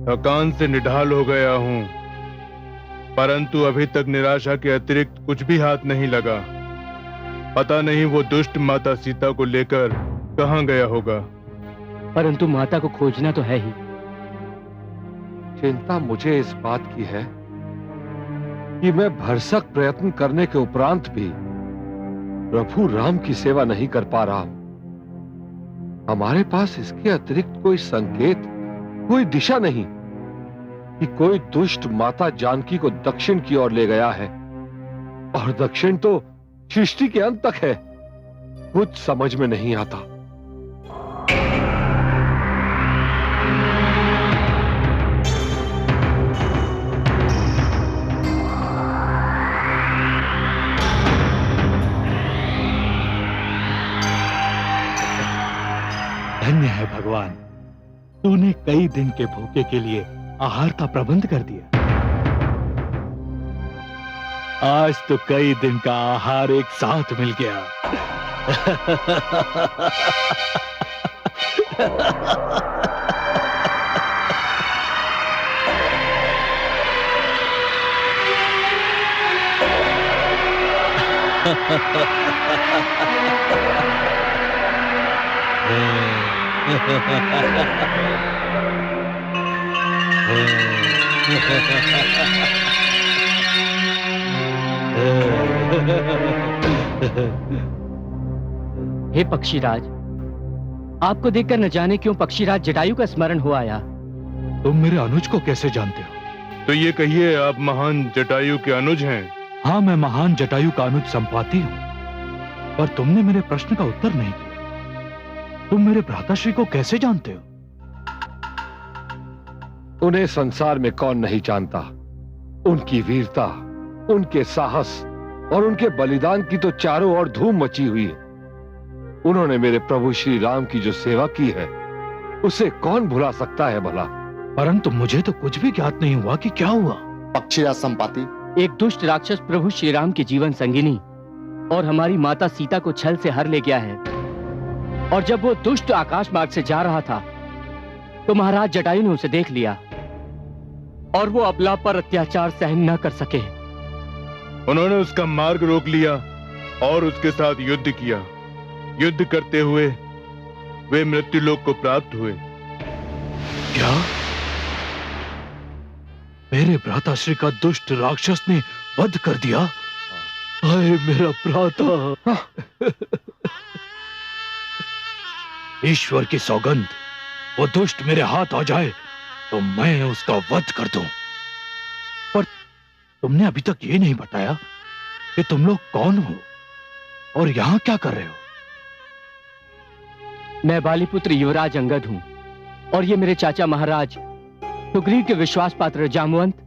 थकान से निढाल हो गया हूँ, परंतु अभी तक निराशा के अतिरिक्त कुछ भी हाथ नहीं लगा। पता नहीं वो दुष्ट माता सीता को लेकर कहाँ गया होगा। परंतु माता को खोजना तो है ही। चिंता मुझे इस बात की है कि मैं भरसक प्रयत्न करने के उपरांत भी प्रभु राम की सेवा नहीं कर पा रहा हूं। हमारे पास इसके अतिरिक्त कोई संकेत, कोई दिशा नहीं कि कोई दुष्ट माता जानकी को दक्षिण की ओर ले गया है, और दक्षिण तो सृष्टि के अंत तक है। कुछ समझ में नहीं आता। धन्य है भगवान, तूने कई दिन के भूखे के लिए आहार का प्रबंध कर दिया। आज तो कई दिन का आहार एक साथ मिल गया। हे पक्षीराज, आपको देखकर न जाने क्यों पक्षीराज जटायु का स्मरण हो आया। तुम मेरे अनुज को कैसे जानते हो? तो ये कहिए, आप महान जटायु के अनुज हैं? हाँ, मैं महान जटायु का अनुज संपाति हूँ, पर तुमने मेरे प्रश्न का उत्तर नहीं दिया। तुम मेरे भ्राताश्री को कैसे जानते हो? उन्हें संसार में कौन नहीं जानता। उनकी वीरता, उनके साहस और उनके बलिदान की तो चारों ओर धूम मची हुई है। उन्होंने मेरे प्रभु श्री राम की जो सेवा की है, उसे कौन भुला सकता है भला। परंतु मुझे तो कुछ भी ज्ञात नहीं हुआ कि क्या हुआ। पक्षीराज संपाति, एक दुष्ट राक्षस प्रभु श्री राम की जीवन संगिनी और हमारी माता सीता को छल से हर ले गया है, और जब वो दुष्ट आकाश मार्ग से जा रहा था तो महाराज जटायु ने उसे देख लिया और वो अबला पर अत्याचार सहन न कर सके। उन्होंने उसका मार्ग रोक लिया और उसके साथ युद्ध किया। युद्ध करते हुए वे मृत्युलोक को प्राप्त हुए। क्या मेरे भ्राताश्री का दुष्ट राक्षस ने वध कर दिया? हाय मेरा भ्राता! ईश्वर की सौगंध, वो दुष्ट मेरे हाथ आ जाए तो मैं उसका वध कर दूं। पर तुमने अभी तक ये नहीं बताया कि तुम लोग कौन हो और यहां क्या कर रहे हो? मैं बालीपुत्र युवराज अंगद हूं, और ये मेरे चाचा महाराज सुग्रीव के विश्वास पात्र जामवंत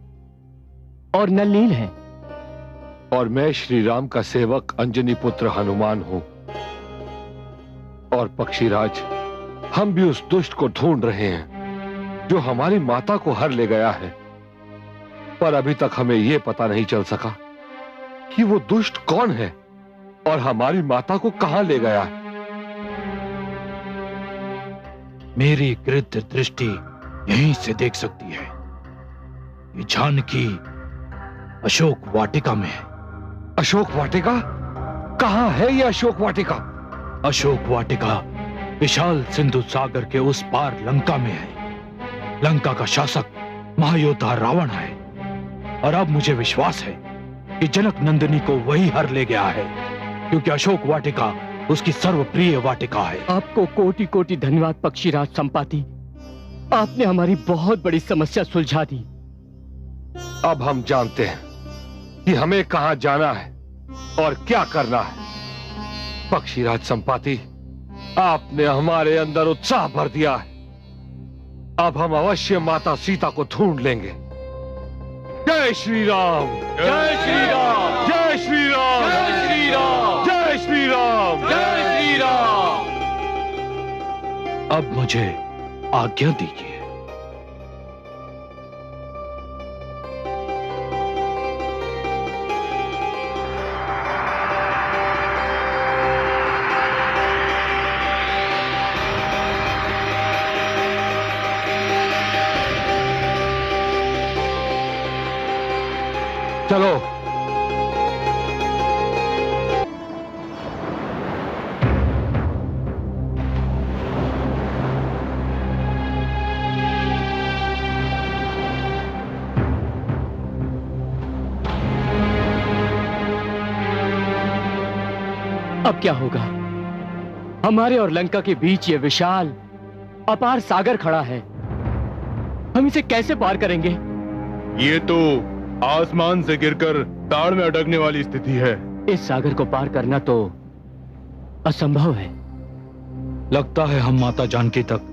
और नलनील हैं। और मैं श्री राम का सेवक अंजनी पुत्र हनुमान हूं। और पक्षीराज, हम भी उस दुष्ट को ढूंढ रहे हैं जो हमारी माता को हर ले गया है, पर अभी तक हमें यह पता नहीं चल सका कि वो दुष्ट कौन है और हमारी माता को कहां ले गया है। मेरी गृध्र दृष्टि यहीं से देख सकती है। ये जानकी अशोक वाटिका में है। अशोक वाटिका? कहां है यह अशोक वाटिका? अशोक वाटिका विशाल सिंधु सागर के उस पार लंका में है। लंका का शासक महायोद्धा रावण है, और अब मुझे विश्वास है कि जनक नंदिनी को वही हर ले गया है, क्योंकि अशोक वाटिका उसकी सर्वप्रिय वाटिका है। आपको कोटि कोटि धन्यवाद पक्षीराज संपाति, आपने हमारी बहुत बड़ी समस्या सुलझा दी। अब हम जानते हैं कि हमें कहां जाना है और क्या करना है। पक्षीराज संपाति, आपने हमारे अंदर उत्साह भर दिया है। अब हम अवश्य माता सीता को ढूंढ लेंगे। जय श्री राम! जय श्री राम! जय श्री राम! जय श्री राम! जय श्री राम! जय श्री राम! अब मुझे आज्ञा दीजिए। चलो। अब क्या होगा? हमारे और लंका के बीच ये विशाल अपार सागर खड़ा है। हम इसे कैसे पार करेंगे? ये तो आसमान से गिरकर ताड़ में अटकने वाली स्थिति है। इस सागर को पार करना तो असंभव है। लगता है हम माता जानकी तक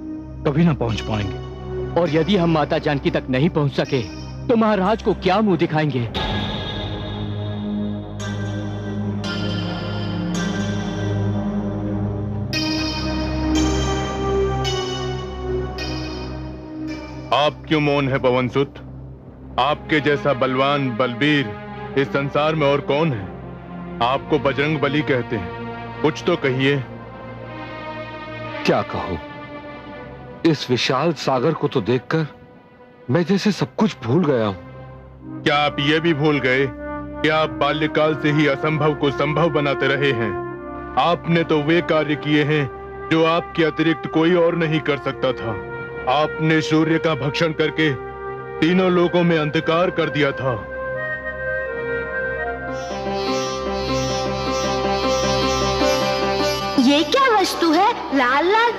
कभी ना पहुंच पाएंगे। और यदि हम माता जानकी तक नहीं पहुंच सके तो महाराज को क्या मुंह दिखाएंगे? आप क्यों मौन है पवनसुत? आपके जैसा बलवान बलबीर इस संसार में और कौन है? आपको बजरंग बली कहते हैं, कुछ तो कहिए। क्या कहूं? इस विशाल सागर को तो देखकर मैं जैसे सब कुछ भूल गया हूं। क्या आप ये भी भूल गए कि आप बाल्यकाल से ही असंभव को संभव बनाते रहे हैं? आपने तो वे कार्य किए हैं जो आपके अतिरिक्त कोई और नहीं कर सकता था। आपने सूर्य का भक्षण करके तीनों लोकों में अंधकार कर दिया था। ये क्या वस्तु है? लाल लाल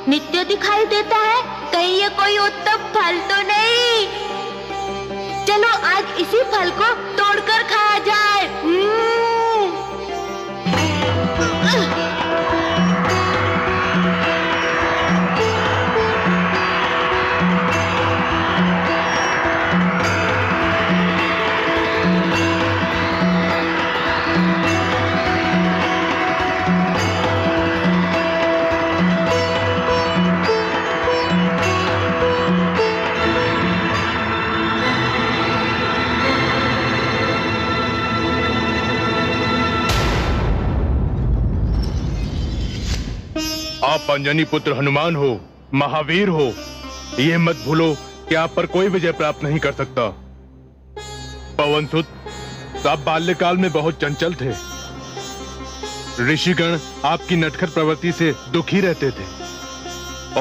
नित्य दिखाई देता है। कहीं ये कोई उत्तम फल तो नहीं? चलो आज इसी फल को तोड़कर खाया जाए। आप अंजनी पुत्र हनुमान हो, महावीर हो। यह मत भूलो कि आप पर कोई विजय प्राप्त नहीं कर सकता। पवनसुत, आप बाल्यकाल में बहुत चंचल थे। ऋषिगण आपकी नटखट प्रवृत्ति से दुखी रहते थे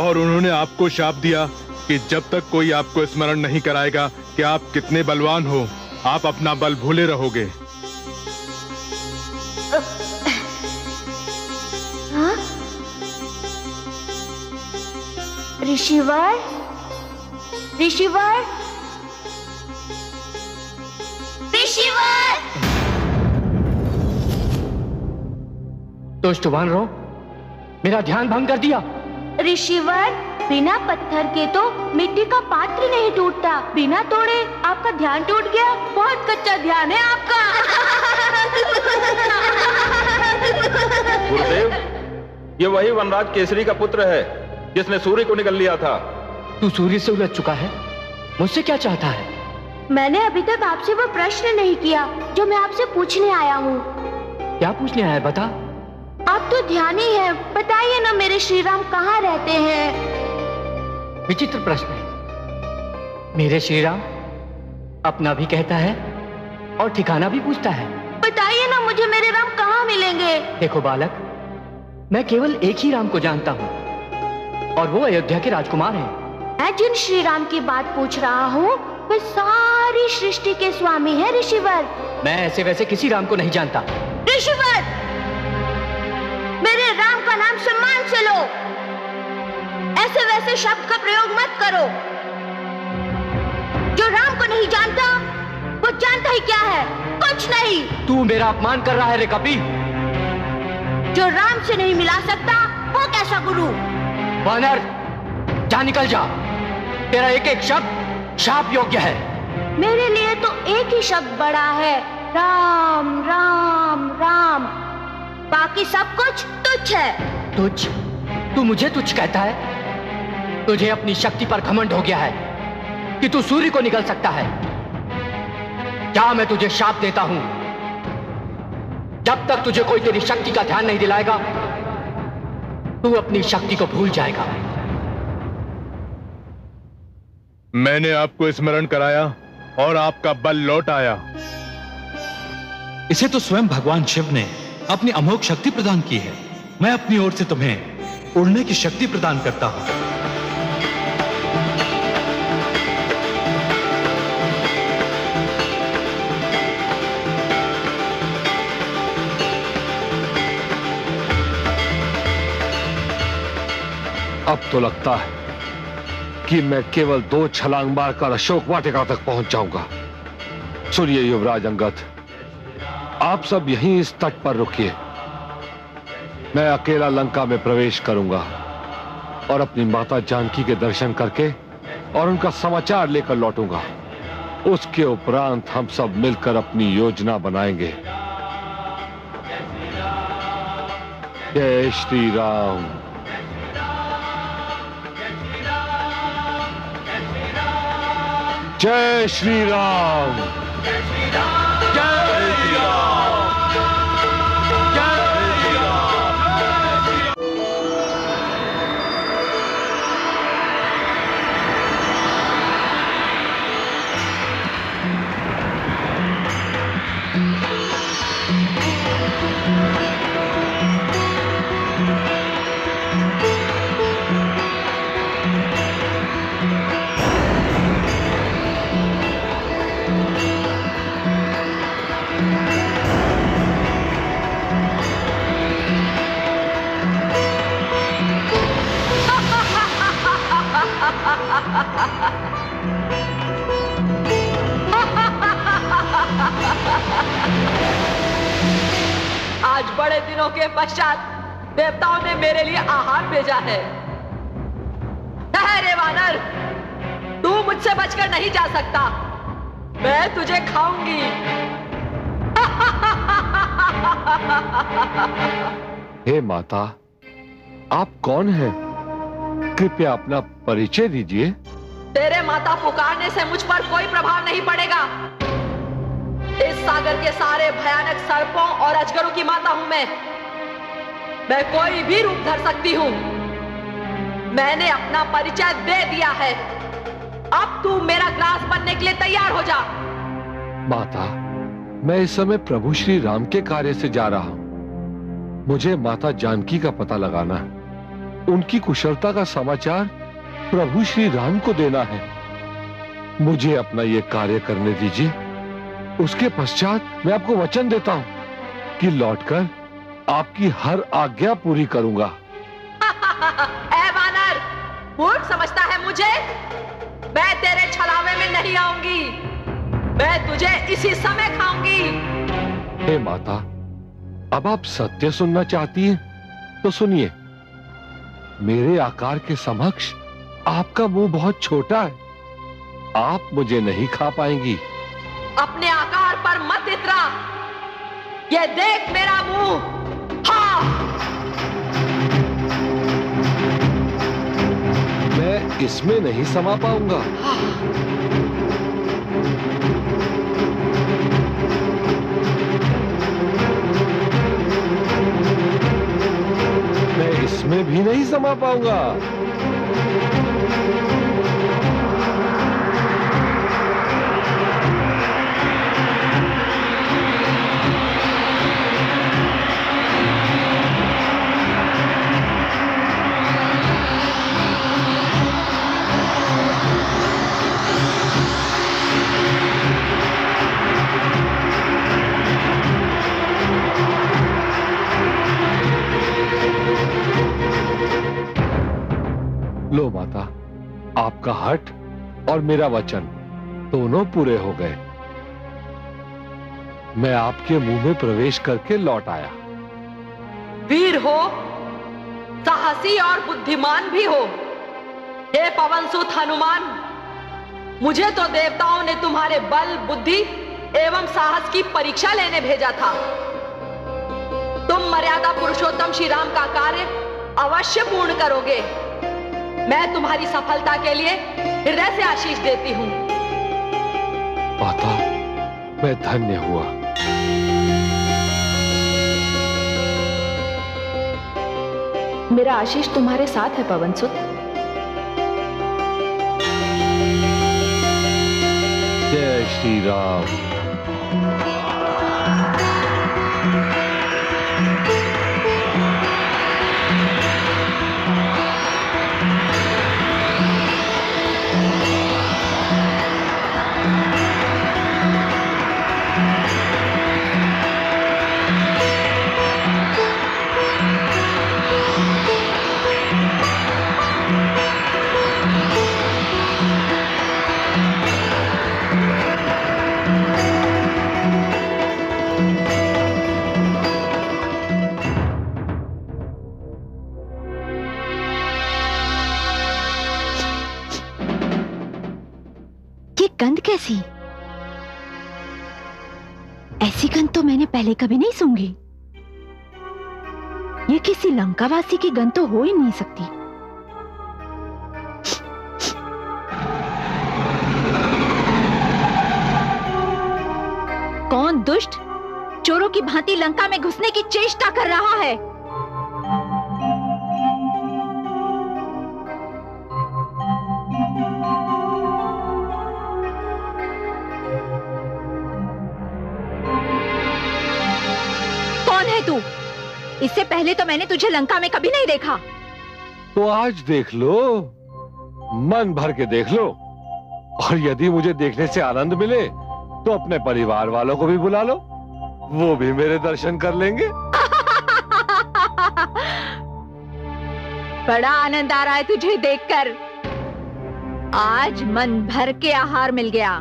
और उन्होंने आपको शाप दिया कि जब तक कोई आपको स्मरण नहीं कराएगा कि आप कितने बलवान हो, आप अपना बल भूले रहोगे। ऋषिवर, ऋषिवर, ऋषिवर! दुष्ट वानरों, मेरा ध्यान भंग कर दिया। ऋषिवर, बिना पत्थर के तो मिट्टी का पात्र नहीं टूटता। बिना तोड़े आपका ध्यान टूट गया। बहुत कच्चा ध्यान है आपका। गुरुदेव, ये वही वनराज केसरी का पुत्र है जिसने सूर्य को निगल लिया था। तू सूर्य से उलझ चुका है। मुझसे क्या चाहता है? मैंने अभी तक आपसे वो प्रश्न नहीं किया जो मैं आपसे पूछने आया हूँ। क्या पूछने आया है? बता। आप तो ध्यानी हैं, बताइए ना मेरे श्री राम कहाँ रहते हैं? विचित्र प्रश्न है। मेरे श्री राम अपना भी कहता है और ठिकाना भी पूछता है। बताइए ना मुझे मेरे राम कहाँ मिलेंगे? देखो बालक, मैं केवल एक ही राम को जानता हूँ और वो अयोध्या के राजकुमार हैं। मैं जिन श्री राम की बात पूछ रहा हूँ वे सारी सृष्टि के स्वामी हैं ऋषिवर। मैं ऐसे वैसे किसी राम को नहीं जानता। ऋषिवर, मेरे राम का नाम सम्मान से लो। ऐसे वैसे शब्द का प्रयोग मत करो। जो राम को नहीं जानता वो जानता ही क्या है? कुछ नहीं। तू मेरा अपमान कर रहा है रे कपी। जो राम से नहीं मिला सकता वो कैसा गुरु? वानर, जा निकल जा। तेरा एक एक शब्द शाप योग्य है। मेरे लिए तो एक ही शब्द बड़ा है, राम राम राम। बाकी सब कुछ तुच्छ है। तुच्छ? तू मुझे तुच्छ कहता है? तुझे अपनी शक्ति पर घमंड हो गया है कि तू सूर्य को निगल सकता है। क्या मैं तुझे शाप देता हूं? जब तक तुझे कोई तेरी शक्ति का ध्यान नहीं दिलाएगा तू अपनी शक्ति को भूल जाएगा। मैंने आपको स्मरण कराया और आपका बल लौट आया। इसे तो स्वयं भगवान शिव ने अपनी अमोघ शक्ति प्रदान की है। मैं अपनी ओर से तुम्हें उड़ने की शक्ति प्रदान करता हूं। अब तो लगता है कि मैं केवल 2 छलांग मारकर अशोक वाटिका तक पहुंच जाऊंगा। सुनिए युवराज अंगद, आप सब यहीं इस तट पर रुकिए। मैं अकेला लंका में प्रवेश करूंगा और अपनी माता जानकी के दर्शन करके और उनका समाचार लेकर लौटूंगा। उसके उपरांत हम सब मिलकर अपनी योजना बनाएंगे। जय श्री राम। जय श्री राम। जय श्री राम। जय श्री राम। जय श्री राम। आज बड़े दिनों के पश्चात देवताओं ने मेरे लिए आहार भेजा है। ठहरे वानर, तू मुझसे बचकर नहीं जा सकता। मैं तुझे खाऊंगी। हे माता, आप कौन हैं? कृपया अपना परिचय दीजिए। तेरे माता पुकारने से मुझ पर कोई प्रभाव नहीं पड़ेगा। इस सागर के सारे भयानक सर्पों और अजगरों की माता हूं मैं कोई भी रूप धर सकती हूं। मैंने अपना परिचय दे दिया है। अब तू मेरा ग्रास बनने के लिए तैयार हो जा। माता, मैं इस समय प्रभु श्री राम के कार्य से जा रहा हूं। मुझे माता जानकी का पता लगाना है। उनकी कुशलता का समाचार प्रभु श्री राम को देना है। मुझे अपना यह कार्य करने दीजिए। उसके पश्चात मैं आपको वचन देता हूं कि लौटकर आपकी हर आज्ञा पूरी करूंगा। ऐ वानर, मूर्ख समझता है मुझे? मैं तेरे छलावे में नहीं आऊंगी। मैं तुझे इसी समय खाऊंगी। हे माता, अब आप सत्य सुनना चाहती हैं तो सुनिए। मेरे आकार के समक्ष आपका मुंह बहुत छोटा है। आप मुझे नहीं खा पाएंगी। अपने आकार पर मत इतरा। ये देख मेरा मुंह। हाँ, मैं इसमें नहीं समा पाऊंगा। मैं इसमें भी नहीं समा पाऊंगा। लो माता, आपका हठ और मेरा वचन दोनों पूरे हो गए। मैं आपके मुंह में प्रवेश करके लौट आया। वीर हो, साहसी और बुद्धिमान भी हो। हे पवनसुत हनुमान, मुझे तो देवताओं ने तुम्हारे बल, बुद्धि एवं साहस की परीक्षा लेने भेजा था। तुम मर्यादा पुरुषोत्तम श्री राम का कार्य अवश्य पूर्ण करोगे। मैं तुम्हारी सफलता के लिए हृदय से आशीष देती हूं। माता, मैं धन्य हुआ। मेरा आशीष तुम्हारे साथ है पवनसुत। जय श्री राम। गंध कैसी? ऐसी गंध तो मैंने पहले कभी नहीं सूंघी। ये किसी लंकावासी की गंध तो हो ही नहीं सकती। कौन दुष्ट चोरों की भांति लंका में घुसने की चेष्टा कर रहा है? कौन है तू? इससे पहले तो मैंने तुझे लंका में कभी नहीं देखा। तो आज देख लो, मन भर के देख लो, और यदि मुझे देखने से आनंद मिले तो अपने परिवार वालों को भी बुला लो, वो भी मेरे दर्शन कर लेंगे। बड़ा आनंद आ रहा है तुझे देखकर। आज मन भर के आहार मिल गया।